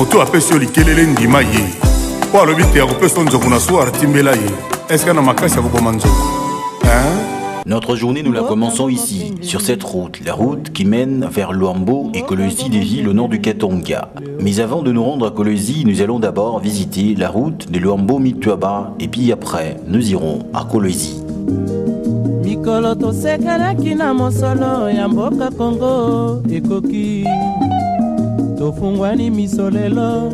moto apesi yo likelele ndima ye po alobi te akopesa nzoko na so artimbela ye eske na makasi akoboma nzoko. Notre journée, nous la commençons ici, sur cette route, la route qui mène vers Luambo et Kolwezi des villes au nord du Katonga. Mais avant de nous rendre à Kolwezi, nous allons d'abord visiter la route de Luambo-Mitwaba et puis après, nous irons à Kolwezi. Mikolo tosekalaki na mosolo ya mboka Kongo ekoki tofungwani misolelo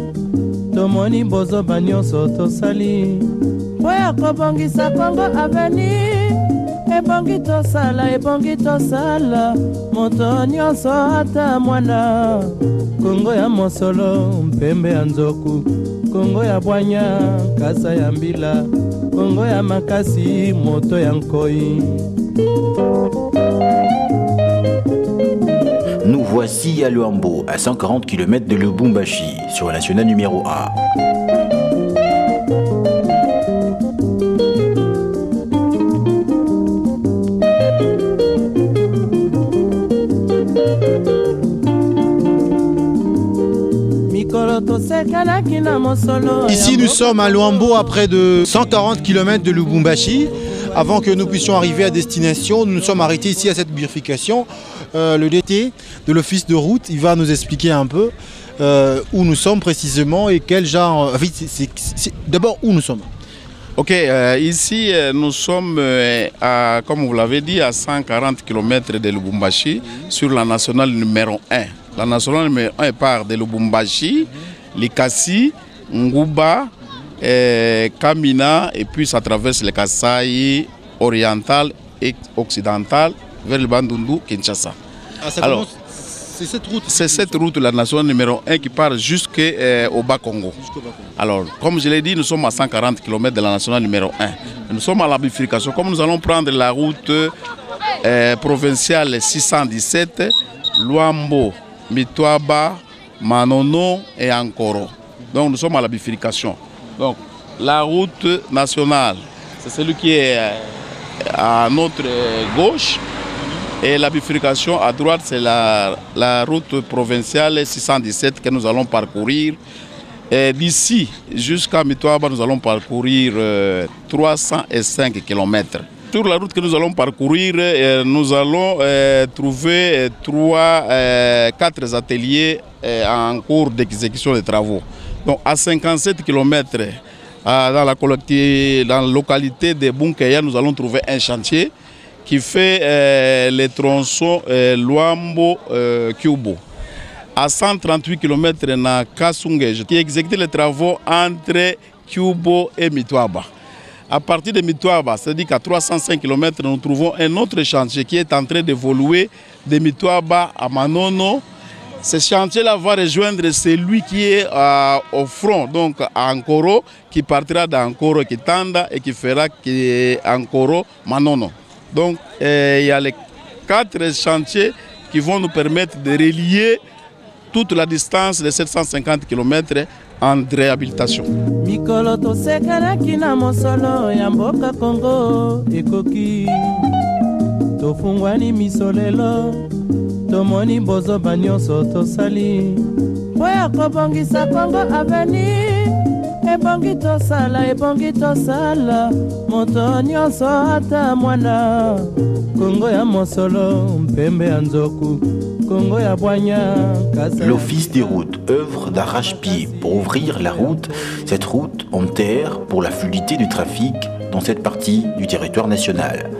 tomoni bozoba nyonso tosali po ya kobongisa Kongo aveni ebongi tosala moto nyonso ata mwana Kongo ya mosolo mpembe ya nzoku Kongo ya bwanya kasa ya mbila Kongo ya makasi moto ya nkoi. Nous voici à Luambo, à 140 km de Lubumbashi, sur la nationale numéro 1. Ici nous sommes à Luambo à près de 140 km de Lubumbashi. Avant que nous puissions arriver à destination, nous nous sommes arrêtés ici à cette bifurcation. Le DT de l'office de route, il va nous expliquer un peu où nous sommes précisément et quel genre... D'abord où nous sommes. Ok, ici nous sommes, comme vous l'avez dit, à 140 km de Lubumbashi sur la nationale numéro 1. La nationale numéro 1 part de Lubumbashi, Likasi, Nguba, Kamina, et puis ça traverse le Kasaï oriental et occidental vers le Bandundu, Kinshasa. Alors, c'est cette route. C'est cette route, la nationale numéro 1, qui part jusqu'au Bas-Congo. Alors, comme je l'ai dit, nous sommes à 140 km de la nationale numéro 1. Nous sommes à la bifurcation. Comme nous allons prendre la route provinciale 617, Luambo, Mitwaba, Manono et Ankoro. Donc nous sommes à la bifurcation. Donc la route nationale, c'est celui qui est à notre gauche. Et la bifurcation à droite, c'est la route provinciale 617 que nous allons parcourir. D'ici jusqu'à Mitwaba, nous allons parcourir 305 km. Sur la route que nous allons parcourir, nous allons trouver 4 ateliers en cours d'exécution des travaux. Donc à 57 km dans la localité de Bunkeya, nous allons trouver un chantier qui fait les tronçons Luambo-Kubo. À 138 km dans Kasungej, qui exécute les travaux entre Kubo et Mitwaba. À partir de Mitwaba, c'est-à-dire qu'à 305 km, nous trouvons un autre chantier qui est en train d'évoluer de Mitwaba à Manono. Ce chantier-là va rejoindre celui qui est au front, donc à Ankoro, qui partira d'Ankoro Kitanda et qui fera Ankoro Manono. Donc il y a les 4 chantiers qui vont nous permettre de relier toute la distance de 750 km en réhabilitation. Mikolo tosekalaki na mosolo ya mboka Kongo ekoki tofungwani misolelo tomoni bozoba nyonso tosali po ya kobongisa Kongo aveni ebongi tosala moto nyonso ata mwana Kongo ya mosolo mpembe ya nzoku Kongo ya bwanya kasa. L'office des routes œuvre d'arrache-pied pour ouvrir la route, cette route en terre pour la fluidité du trafic dans cette partie du territoire national.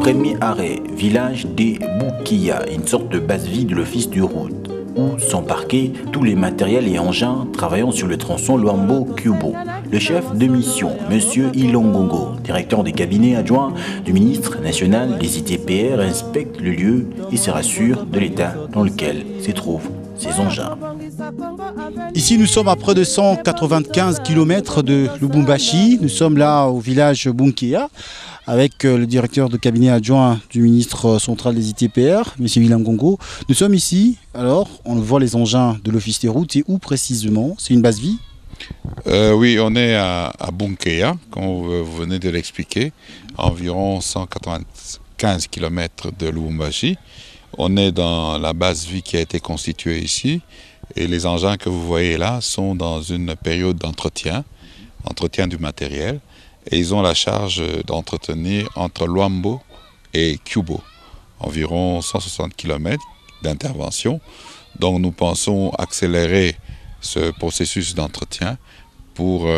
Premier arrêt, village des Boukia, une sorte de base-vie de l'office de route, où sont parqués tous les matériels et engins travaillant sur le tronçon Luambo-Kubo. Le chef de mission, M. Ilongongo, directeur des cabinets adjoints du ministre national des ITPR, inspecte le lieu et se rassure de l'état dans lequel se trouvent ces engins. Ici, nous sommes à près de 195 km de Lubumbashi. Nous sommes là au village Bunkeya avec le directeur de cabinet adjoint du ministre central des ITPR, M. Ilongongo. Nous sommes ici, alors, on voit les engins de l'office des routes. Et où précisément? C'est une base vie? Oui, on est à Bunkeya, comme vous venez de l'expliquer, environ 195 km de Lubumbashi. On est dans la base vie qui a été constituée ici et les engins que vous voyez là sont dans une période d'entretien du matériel et ils ont la charge d'entretenir entre Luambo et Cubo, environ 160 km d'intervention. Donc nous pensons accélérer ce processus d'entretien pour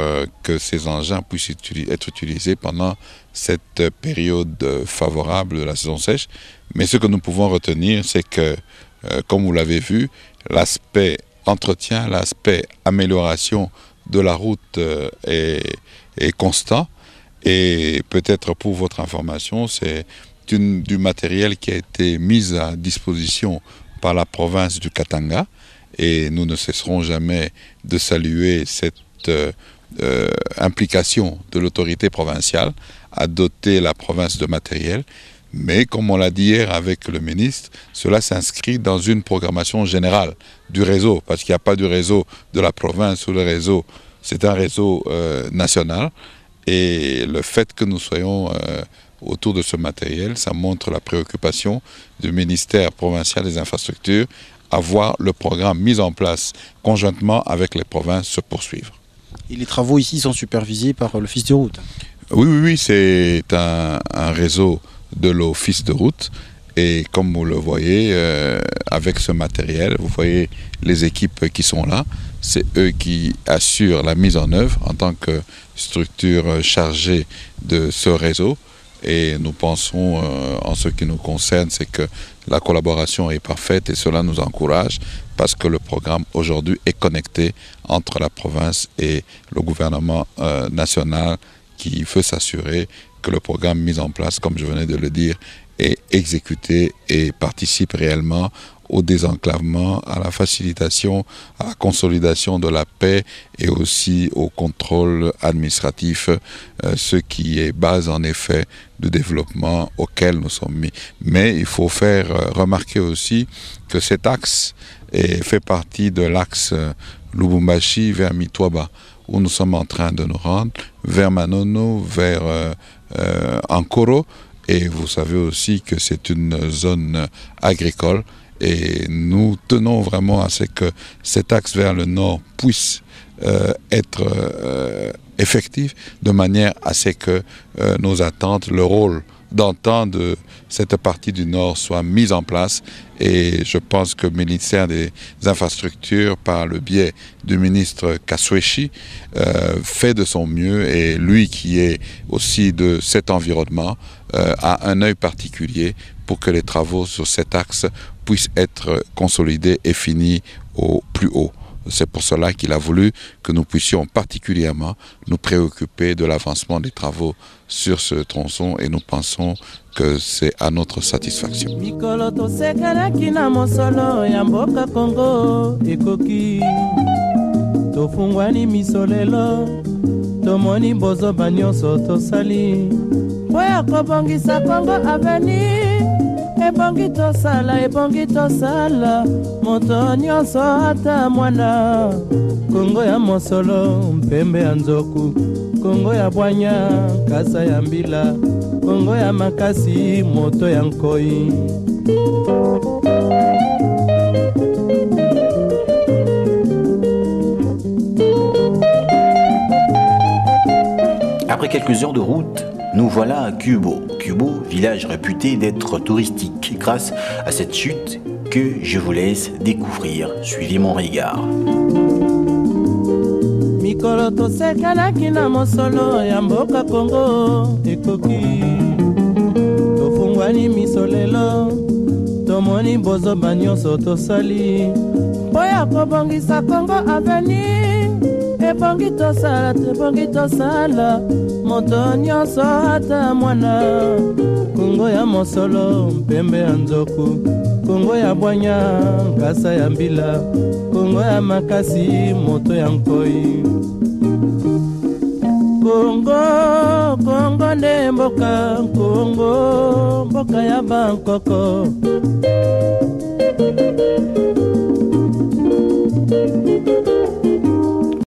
que ces engins puissent être utilisés pendant cette période favorable de la saison sèche. Mais ce que nous pouvons retenir, c'est que, comme vous l'avez vu, l'aspect entretien, l'aspect amélioration de la route est constant. Et peut-être pour votre information, c'est du matériel qui a été mis à disposition par la province du Katanga. Et nous ne cesserons jamais de saluer cette implication de l'autorité provinciale à doter la province de matériel. Mais comme on l'a dit hier avec le ministre, cela s'inscrit dans une programmation générale du réseau, parce qu'il n'y a pas du réseau de la province ou le réseau, c'est un réseau national. Et le fait que nous soyons autour de ce matériel, ça montre la préoccupation du ministère provincial des infrastructures à voir le programme mis en place conjointement avec les provinces se poursuivre. Et les travaux ici sont supervisés par l'Office de route? Oui, c'est un réseau de l'Office de route. Et comme vous le voyez, avec ce matériel, vous voyez les équipes qui sont là. C'est eux qui assurent la mise en œuvre en tant que structure chargée de ce réseau. Et nous pensons, en ce qui nous concerne, c'est que la collaboration est parfaite et cela nous encourage parce que le programme aujourd'hui est connecté entre la province et le gouvernement national qui veut s'assurer que le programme mis en place, comme je venais de le dire, est exécuté et participe réellement au désenclavement, à la facilitation, à la consolidation de la paix et aussi au contrôle administratif, ce qui est base en effet du développement auquel nous sommes mis. Mais il faut faire remarquer aussi que cet axe fait partie de l'axe Lubumbashi vers Mitwaba, où nous sommes en train de nous rendre, vers Manono, vers Ankoro, et vous savez aussi que c'est une zone agricole. Et nous tenons vraiment à ce que cet axe vers le nord puisse être effectif de manière à ce que nos attentes, le rôle d'antan de cette partie du nord soit mis en place. Et je pense que le ministère des Infrastructures, par le biais du ministre Kasweshi, fait de son mieux. Et lui qui est aussi de cet environnement a un œil particulier pour que les travaux sur cet axe puissent être consolidés et finis au plus haut. C'est pour cela qu'il a voulu que nous puissions particulièrement nous préoccuper de l'avancement des travaux sur ce tronçon et nous pensons que c'est à notre satisfaction. Ebongi tosala moto nyonso ata mwana Kongo ya mosolo mpembe ya nzoku Kongo ya bwanya kasa ya mbila Kongo ya makasi moto ya nkoi. Après quelques heures de route, nous voilà à Cubo. Cubo, village réputé d'être touristique. Grâce à cette chute que je vous laisse découvrir. Suivez mon regard. Mikolo tosekanaki na mosolo ya mboka Kongo ekoki. Tofungwani misolelo, tomoni bozoba nyonso tosali. Boya kobongisa Kongo avenir. Ebongi tosala moto nyonso ata mwana Kongo ya mosolo mpembe ya nzoku Kongo ya bwanya kasa ya mbila Kongo ya makasi moto ya nkoi. Kongo nde mboka Kongo mboka ya bankoko.